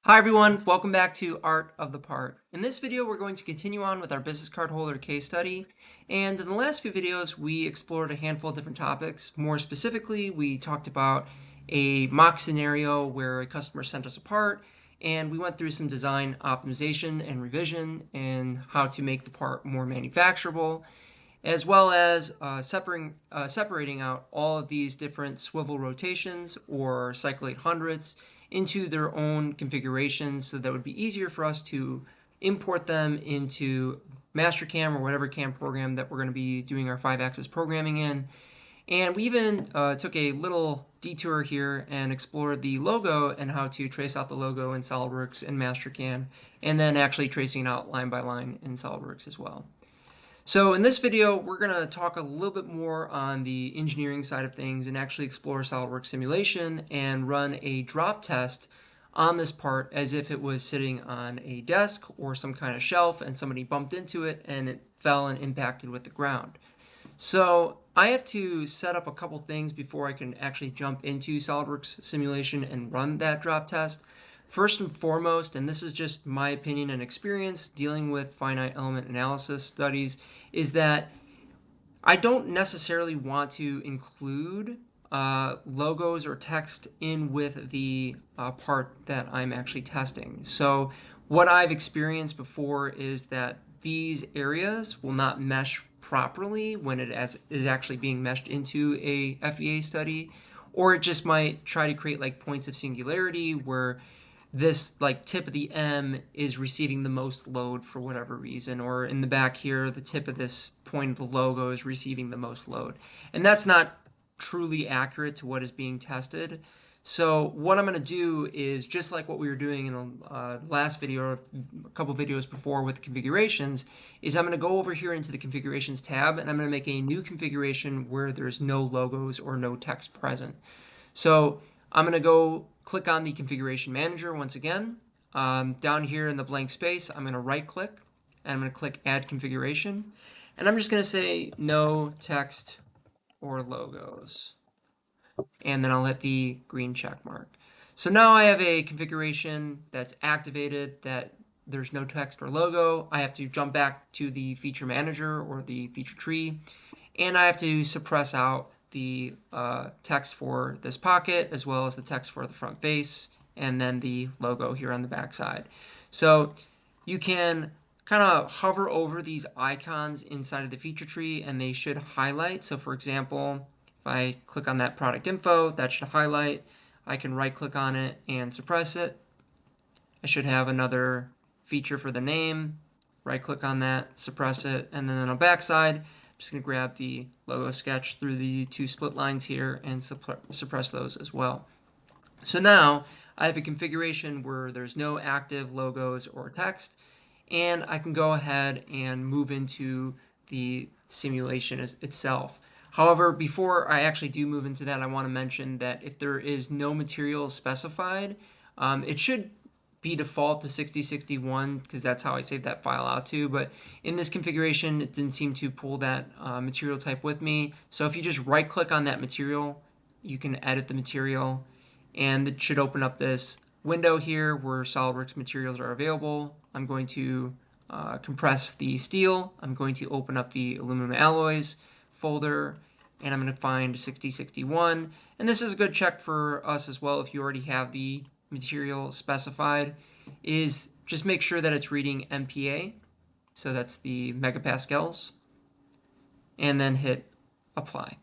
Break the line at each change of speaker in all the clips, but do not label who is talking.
Hi everyone, welcome back to Art of the Part. In this video, we're going to continue on with our business card holder case study. And in the last few videos, we explored a handful of different topics. More specifically, we talked about a mock scenario where a customer sent us a part, and we went through some design optimization and revision and how to make the part more manufacturable, as well as separating out all of these different swivel rotations or cycle 800s into their own configurations so that would be easier for us to import them into Mastercam or whatever CAM program that we're going to be doing our 5-axis programming in. And we even took a little detour here and explored the logo and how to trace out the logo in SolidWorks and Mastercam, and then actually tracing it out line by line in SolidWorks as well. So in this video, we're going to talk a little bit more on the engineering side of things and actually explore SolidWorks Simulation and run a drop test on this part as if it was sitting on a desk or some kind of shelf and somebody bumped into it and it fell and impacted with the ground. So I have to set up a couple things before I can actually jump into SolidWorks Simulation and run that drop test. First and foremost, and this is just my opinion and experience dealing with finite element analysis studies, is that I don't necessarily want to include logos or text in with the part that I'm actually testing. So what I've experienced before is that these areas will not mesh properly when it is actually being meshed into a FEA study, or it just might try to create like points of singularity where this like tip of the M is receiving the most load for whatever reason, or in the back here, the tip of this point of the logo is receiving the most load. And that's not truly accurate to what is being tested. So what I'm going to do is just like what we were doing in the last video, or a couple videos before with the configurations, is I'm going to go over here into the configurations tab and I'm going to make a new configuration where there's no logos or no text present. So I'm going to go click on the configuration manager once again. Down here in the blank space, I'm going to right click and I'm going to click add configuration. And I'm just going to say no text or logos. And then I'll hit the green check mark. So now I have a configuration that's activated that there's no text or logo. I have to jump back to the feature manager or the feature tree, and I have to suppress out the text for this pocket as well as the text for the front face and then the logo here on the back side. So you can kind of hover over these icons inside of the feature tree and they should highlight. So for example, if I click on that product info, that should highlight. I can right click on it and suppress it. I should have another feature for the name, right click on that, suppress it, and then on the back side, I'm just going to grab the logo sketch through the two split lines here and suppress those as well. So now I have a configuration where there's no active logos or text, and I can go ahead and move into the simulation itself. However, before I actually do move into that, I want to mention that if there is no material specified, it should be default to 6061 because that's how I saved that file out to. But in this configuration, it didn't seem to pull that material type with me. So if you just right click on that material, you can edit the material, and it should open up this window here where SolidWorks materials are available. I'm going to compress the steel. I'm going to open up the aluminum alloys folder, and I'm going to find 6061. And this is a good check for us as well if you already have the material specified, is just make sure that it's reading MPa, so that's the megapascals, and then hit apply.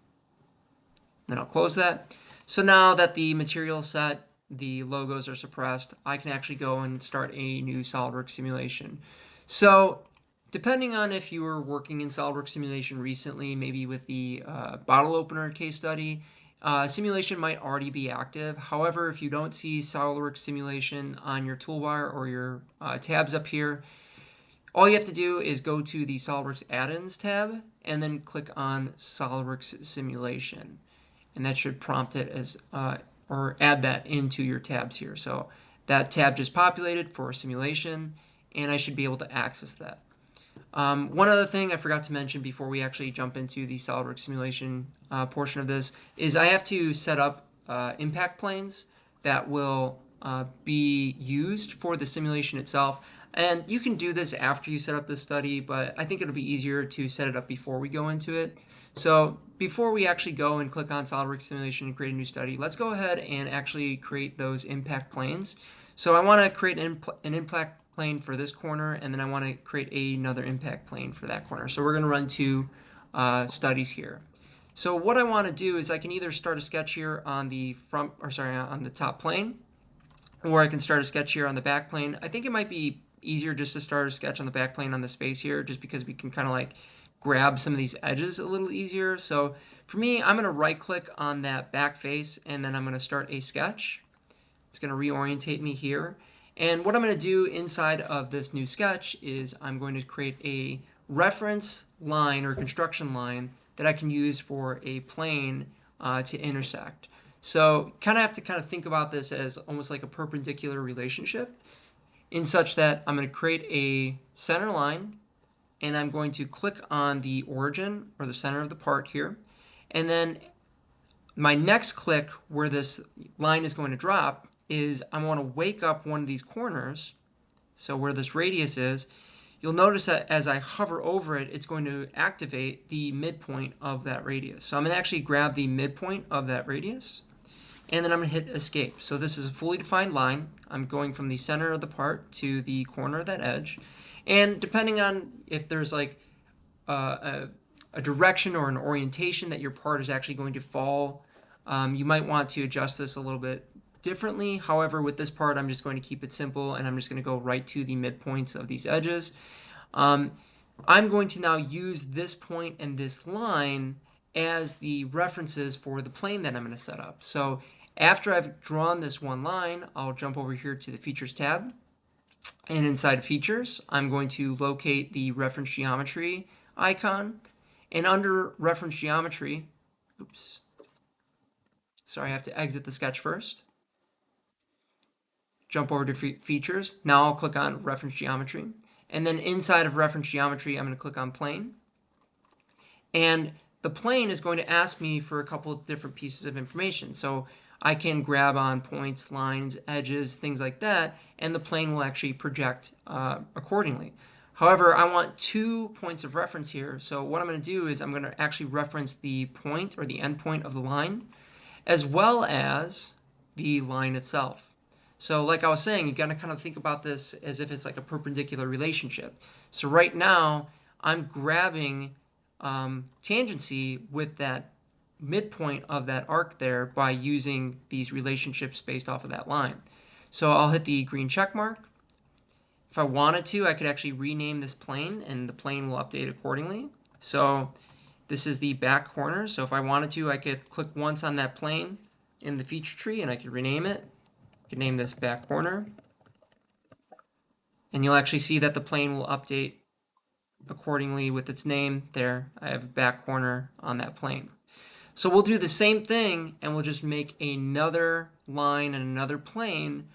Then I'll close that. So now that the material is set, the logos are suppressed, I can actually go and start a new SolidWorks simulation. So depending on if you were working in SolidWorks Simulation recently, maybe with the bottle opener case study, simulation might already be active. However, if you don't see SolidWorks Simulation on your toolbar or your tabs up here, all you have to do is go to the SolidWorks add-ins tab and then click on SolidWorks Simulation. And that should prompt it as, or add that into your tabs here. So that tab just populated for simulation, and I should be able to access that. One other thing I forgot to mention before we actually jump into the SolidWorks simulation portion of this is I have to set up impact planes that will be used for the simulation itself. And you can do this after you set up the study, but I think it'll be easier to set it up before we go into it. So before we actually go and click on SolidWorks Simulation and create a new study, let's go ahead and actually create those impact planes. So I want to create an impact plane for this corner, and then I want to create another impact plane for that corner. So we're going to run two studies here. So what I want to do is I can either start a sketch here on the on the top plane, or I can start a sketch here on the back plane. I think it might be easier just to start a sketch on the back plane on this face here, just because we can kind of like grab some of these edges a little easier. So for me, I'm going to right click on that back face, and then I'm going to start a sketch. It's going to reorientate me here. And what I'm going to do inside of this new sketch is I'm going to create a reference line or construction line that I can use for a plane to intersect. So kind of have to think about this as almost like a perpendicular relationship, in such that I'm going to create a center line, and I'm going to click on the origin or the center of the part here. And then my next click where this line is going to drop is I want to wake up one of these corners. So where this radius is, you'll notice that as I hover over it, it's going to activate the midpoint of that radius. So I'm going to actually grab the midpoint of that radius, and then I'm going to hit escape. So this is a fully defined line. I'm going from the center of the part to the corner of that edge. And depending on if there's like a direction or an orientation that your part is actually going to fall, you might want to adjust this a little bit differently. However, with this part, I'm just going to keep it simple, and I'm just going to go right to the midpoints of these edges. I'm going to now use this point and this line as the references for the plane that I'm going to set up. So after I've drawn this one line, I'll jump over here to the Features tab. And inside of Features, I'm going to locate the Reference Geometry icon. And under Reference Geometry, I have to exit the sketch first. Jump over to Features. Now I'll click on Reference Geometry. And then inside of Reference Geometry, I'm going to click on Plane. And the plane is going to ask me for a couple of different pieces of information. So I can grab on points, lines, edges, things like that, and the plane will actually project accordingly. However, I want 2 points of reference here. So what I'm going to do is I'm going to actually reference the point or the end point of the line, as well as the line itself. So like I was saying, you got to kind of think about this as if it's like a perpendicular relationship. So right now, I'm grabbing tangency with that midpoint of that arc there by using these relationships based off of that line. So I'll hit the green check mark. If I wanted to, I could actually rename this plane, and the plane will update accordingly. So this is the back corner. So if I wanted to, I could click once on that plane in the feature tree, and I could rename it. I could name this back corner. And you'll actually see that the plane will update accordingly with its name there. I have back corner on that plane. So we'll do the same thing, and we'll just make another line and another plane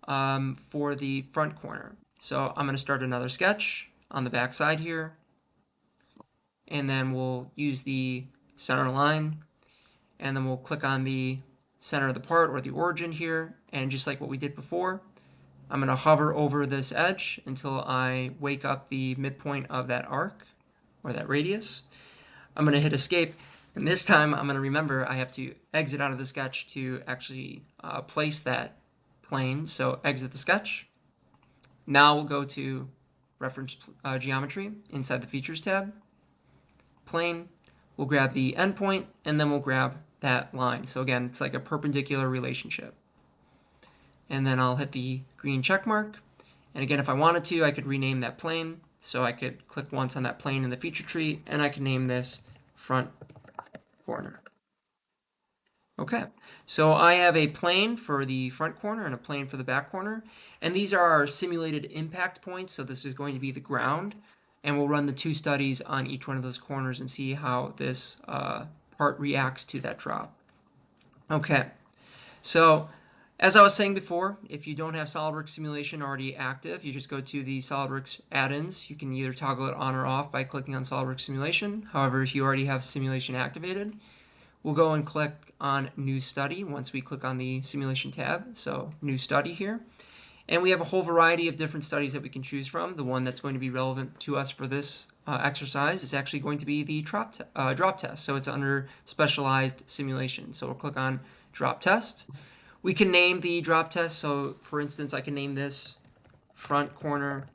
for the front corner. So I'm going to start another sketch on the back side here, and then we'll use the center line, and then we'll click on the center of the part or the origin here, and just like what we did before, I'm going to hover over this edge until I wake up the midpoint of that arc or that radius. I'm going to hit escape, and this time I'm going to remember I have to exit out of the sketch to actually place that plane. So exit the sketch. Now we'll go to Reference Geometry inside the Features tab. Plane. We'll grab the endpoint, and then we'll grab that line. So again, it's like a perpendicular relationship. And then I'll hit the green check mark. And again, if I wanted to, I could rename that plane. So I could click once on that plane in the feature tree, and I can name this front corner. Okay, so I have a plane for the front corner and a plane for the back corner. And these are our simulated impact points. So this is going to be the ground. And we'll run the 2 studies on each one of those corners and see how this part reacts to that drop. Okay, so as I was saying before, if you don't have SolidWorks Simulation already active, you just go to the SolidWorks add-ins. You can either toggle it on or off by clicking on SolidWorks Simulation. However, if you already have simulation activated, We'll go and click on New Study once we click on the Simulation tab. So New Study here. And we have a whole variety of different studies that we can choose from. The one that's going to be relevant to us for this exercise is actually going to be the drop test. So it's under Specialized Simulation. So we'll click on Drop Test. We can name the drop test. So for instance, I can name this front corner,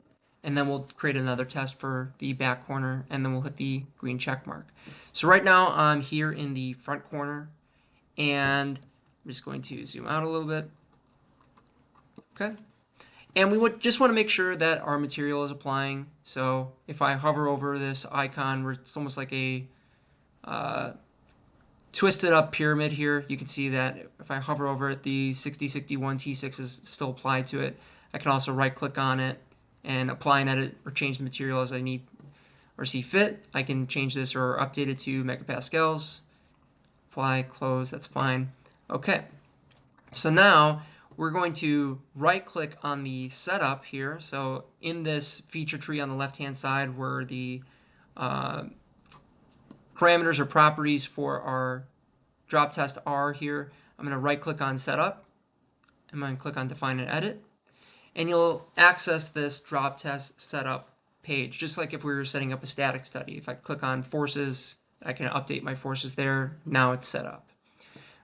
and then we'll create another test for the back corner, and then we'll hit the green check mark. So right now I'm here in the front corner, and I'm just going to zoom out a little bit. Okay. And we would just want to make sure that our material is applying. So if I hover over this icon, where it's almost like a twisted up pyramid here, you can see that if I hover over it, the 6061 T6 is still applied to it. I can also right click on it and apply and edit or change the material as I need or see fit. I can change this or update it to megapascals. Apply, close, that's fine. Okay, so now we're going to right click on the setup here. So in this feature tree on the left hand side where the parameters or properties for our drop test are here, I'm going to right click on setup. I'm going to click on define and edit. And you'll access this drop test setup page, just like if we were setting up a static study. If I click on forces, I can update my forces there. Now it's set up.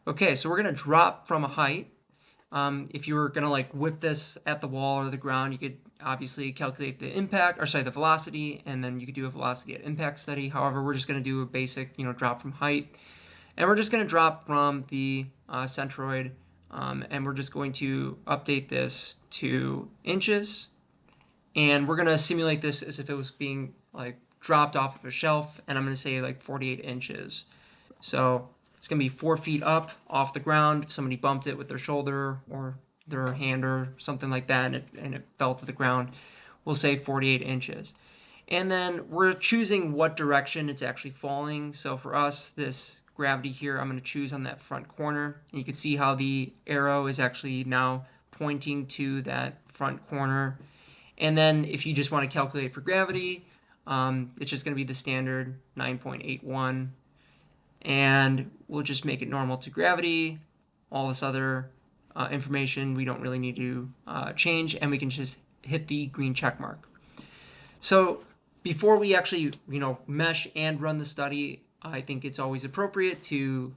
Okay, so we're going to drop from a height. If you were going to like whip this at the wall or the ground, you could obviously calculate the impact, or sorry, the velocity, and then you could do a velocity at impact study. However, we're just going to do a basic, drop from height. And we're just going to drop from the centroid, and we're just going to update this to inches. And we're going to simulate this as if it was being like dropped off of a shelf, and I'm going to say like 48 inches. So it's going to be 4 feet up off the ground. If somebody bumped it with their shoulder or their hand or something like that, and it fell to the ground, we'll say 48 inches. And then we're choosing what direction it's actually falling. So for us, this gravity here, I'm going to choose on that front corner. And you can see how the arrow is actually now pointing to that front corner. And then if you just want to calculate for gravity, it's just going to be the standard 9.81. And we'll just make it normal to gravity. All this other information we don't really need to change, and we can just hit the green check mark. So before we actually mesh and run the study, I think it's always appropriate to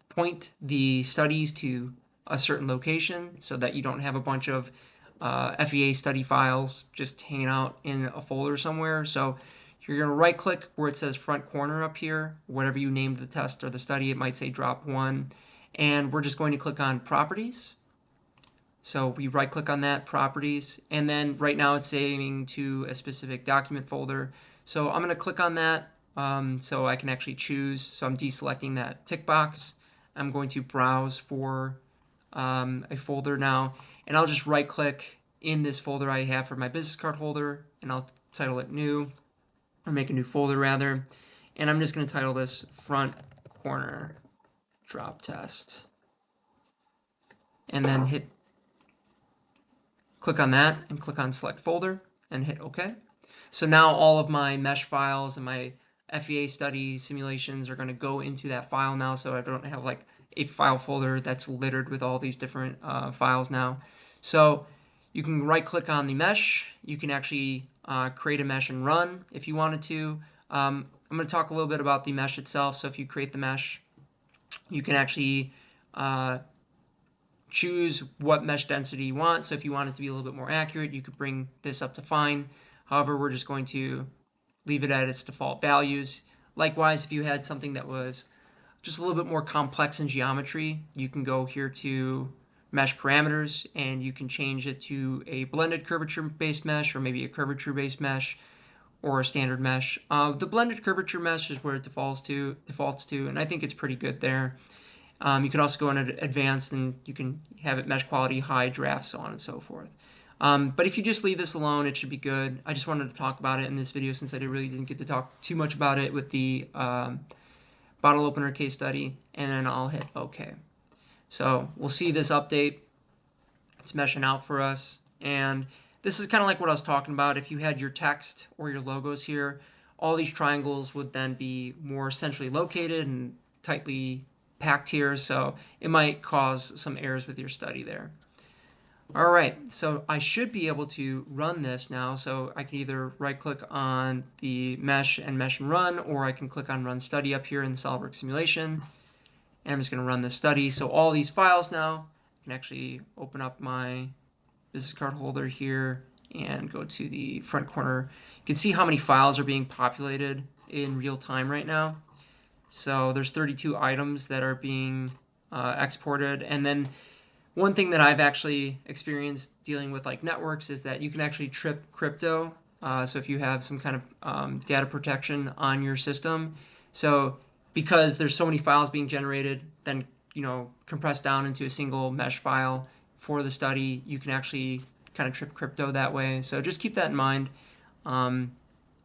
point the studies to a certain location so that you don't have a bunch of FEA study files just hanging out in a folder somewhere. So you're going to right click where it says front corner up here, whatever you named the test or the study. It might say drop 1, and we're just going to click on properties. So we right click on that, properties, and then right now it's saving to a specific document folder. So I'm going to click on that so I can actually choose. So I'm deselecting that tick box. I'm going to browse for a folder now, and I'll just right click in this folder I have for my business card holder, and I'll title it new, or make a new folder rather, and I'm just going to title this front corner drop test, and then click on that and click on select folder and hit OK. So now all of my mesh files and my FEA study simulations are going to go into that file now, so I don't have like a file folder that's littered with all these different files now. So you can right click on the mesh. You can actually create a mesh and run if you wanted to. I'm going to talk a little bit about the mesh itself. So if you create the mesh, you can actually choose what mesh density you want. So if you want it to be a little bit more accurate, you could bring this up to fine. However, we're just going to leave it at its default values. Likewise, if you had something that was just a little bit more complex in geometry, you can go here to mesh parameters, and you can change it to a blended curvature-based mesh, or maybe a curvature-based mesh, or a standard mesh. The blended curvature mesh is where it defaults to, and I think it's pretty good there. You can also go in advanced, and you can have it mesh quality high, draft, so on and so forth. But if you just leave this alone, it should be good. I just wanted to talk about it in this video since I really didn't get to talk too much about it with the bottle opener case study, and then I'll hit OK. So we'll see this update. It's meshing out for us, and this is kind of like what I was talking about. If you had your text or your logos here, all these triangles would then be more centrally located, and tightly packed here, so it might cause some errors with your study there. All right, so I should be able to run this now. So I can either right click on the mesh and run, or I can click on run study up here in the SolidWorks simulation. And I'm just going to run this study. So all these files now, I can actually open up my business card holder here and go to the front corner. You can see how many files are being populated in real time right now. So there's 32 items that are being exported. And then one thing that I've actually experienced dealing with like networks is that you can actually trip crypto. So if you have some kind of data protection on your system, so because there's so many files being generated, then compressed down into a single mesh file for the study, you can actually kind of trip crypto that way. So just keep that in mind.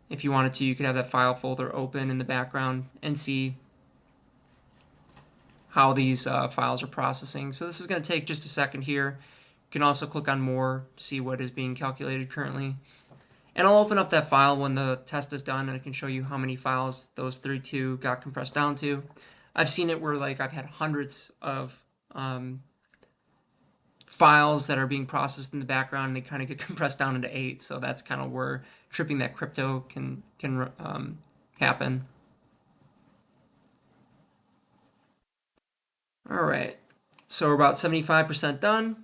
If you wanted to, you could have that file folder open in the background and see how these files are processing. So this is going to take just a second here. You can also click on more, see what is being calculated currently. And I'll open up that file when the test is done, and I can show you how many files those 32 got compressed down to. I've seen it where like I've had hundreds of files that are being processed in the background, and they kind of get compressed down into 8. So that's kind of where tripping that crypto can happen. All right, so we're about 75% done.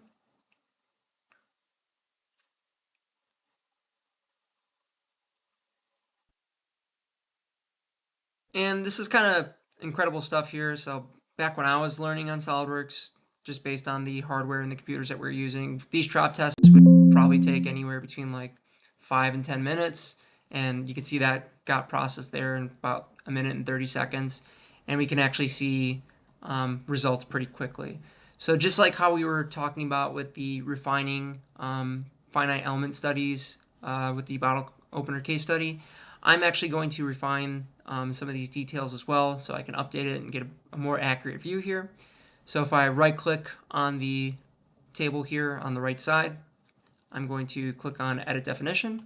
And this is kind of incredible stuff here. So back when I was learning on SolidWorks, just based on the hardware and the computers that we're using, these drop tests would probably take anywhere between like 5 and 10 minutes. And you can see that got processed there in about 1 minute and 30 seconds. And we can actually see results pretty quickly. So just like how we were talking about with the refining finite element studies with the bottle opener case study, I'm actually going to refine some of these details as well, so I can update it and get a more accurate view here. So if I right click on the table here on the right side, I'm going to click on Edit Definition.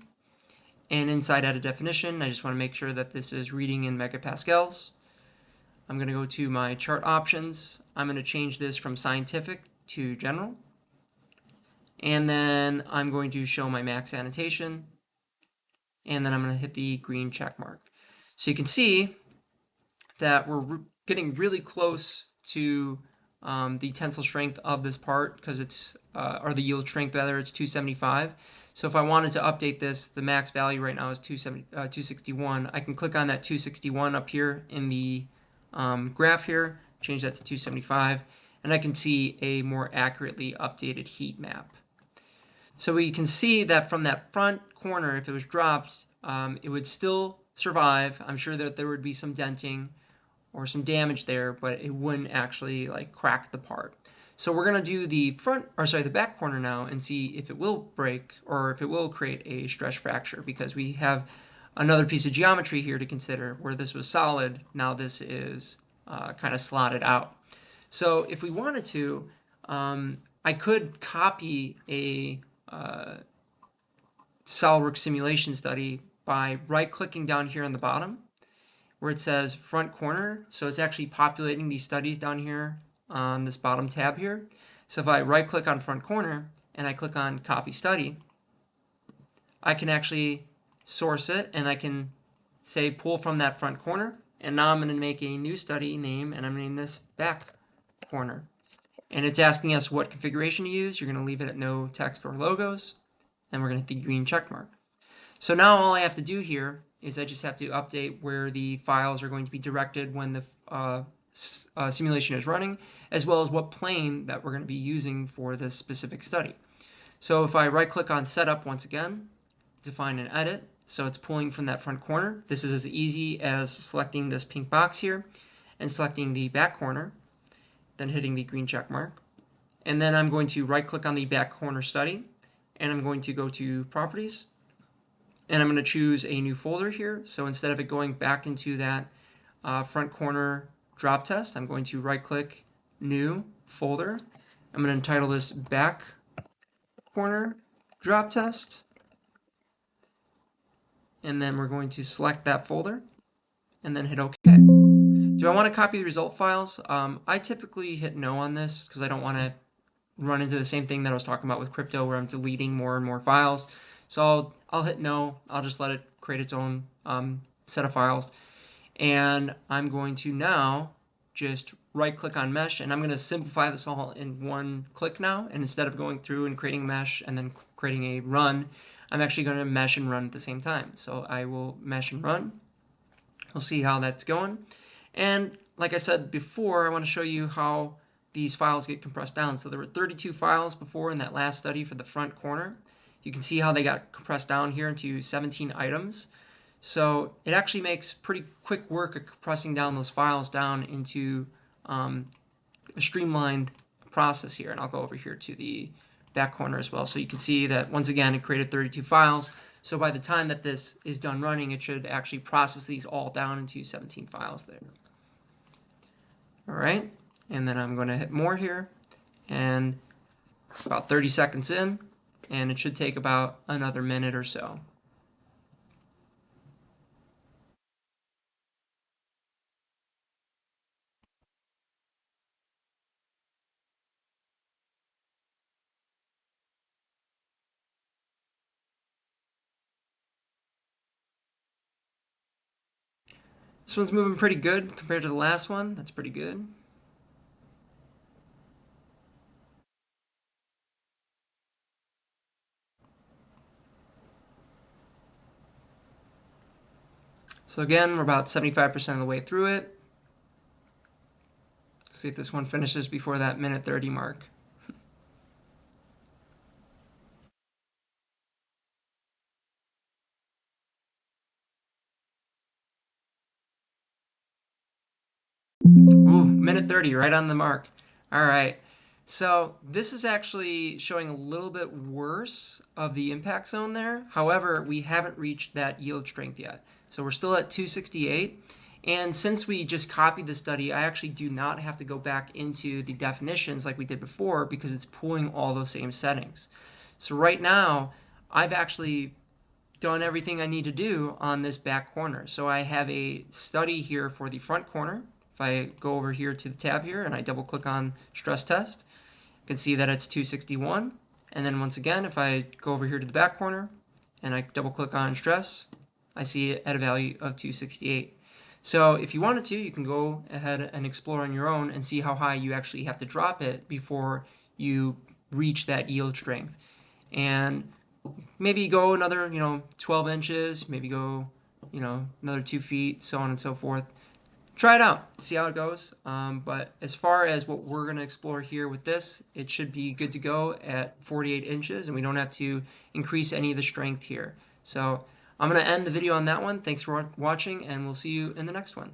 And inside Edit Definition, I just want to make sure that this is reading in megapascals. I'm going to go to my chart options. I'm going to change this from scientific to general. And then I'm going to show my max annotation. And then I'm going to hit the green check mark. So you can see that we're getting really close to the tensile strength of this part, because it's, or the yield strength rather, it's 275. So if I wanted to update this, the max value right now is 261. I can click on that 261 up here in the graph here, change that to 275, and I can see a more accurately updated heat map. So we can see that from that front corner, if it was dropped, it would still survive. I'm sure that there would be some denting or some damage there, but it wouldn't actually like crack the part. So we're going to do the the back corner now and see if it will break or if it will create a stress fracture, because we have another piece of geometry here to consider. Where this was solid, now this is kind of slotted out. So if we wanted to, I could copy a SolidWorks simulation study by right-clicking down here on the bottom where it says front corner. So it's actually populating these studies down here on this bottom tab here. So if I right-click on front corner and I click on copy study, I can actually source it, and I can say pull from that front corner. And now I'm going to make a new study name, and I'm going to name this back corner. And it's asking us what configuration to use. You're going to leave it at no text or logos. And we're going to hit the green check mark. So now all I have to do here is I just have to update where the files are going to be directed when the simulation is running, as well as what plane that we're going to be using for this specific study. So if I right click on setup once again, define and edit, so it's pulling from that front corner. This is as easy as selecting this pink box here and selecting the back corner, then hitting the green check mark. And then I'm going to right click on the back corner study, and I'm going to go to properties, and I'm going to choose a new folder here. So instead of it going back into that front corner drop test, I'm going to right click new folder. I'm going to entitle this back corner drop test, and then we're going to select that folder and then hit OK. Do I want to copy the result files? I typically hit no on this because I don't want to run into the same thing that I was talking about with crypto where I'm deleting more and more files. So I'll hit no. I'll just let it create its own set of files. And I'm going to now just right click on mesh, and I'm going to simplify this all in one click now. And instead of going through and creating mesh and then creating a run, I'm actually going to mesh and run at the same time. So I will mesh and run. We'll see how that's going. And like I said before, I want to show you how these files get compressed down. So there were 32 files before in that last study for the front corner. You can see how they got compressed down here into 17 items. So it actually makes pretty quick work of compressing down those files down into a streamlined process here. And I'll go over here to the back corner as well. So you can see that once again, it created 32 files. So by the time that this is done running, it should actually process these all down into 17 files there. All right, and then I'm going to hit more here, and about 30 seconds in, and it should take about another minute or so. This one's moving pretty good compared to the last one. That's pretty good. So again, we're about 75% of the way through it. See if this one finishes before that minute 30 mark. Ooh, minute 30, right on the mark. All right. So this is actually showing a little bit worse of the impact zone there. However, we haven't reached that yield strength yet. So we're still at 268. And since we just copied the study, I actually do not have to go back into the definitions like we did before because it's pulling all those same settings. So right now, I've actually done everything I need to do on this back corner. So I have a study here for the front corner. If I go over here to the tab here and I double click on stress test, you can see that it's 261. And then once again, if I go over here to the back corner and I double click on stress, I see it at a value of 268. So if you wanted to, you can go ahead and explore on your own and see how high you actually have to drop it before you reach that yield strength. And maybe go another, 12 inches, maybe go, another 2 feet, so on and so forth. Try it out, see how it goes. But as far as what we're going to explore here with this, it should be good to go at 48 inches, and we don't have to increase any of the strength here. So I'm going to end the video on that one. Thanks for watching, and we'll see you in the next one.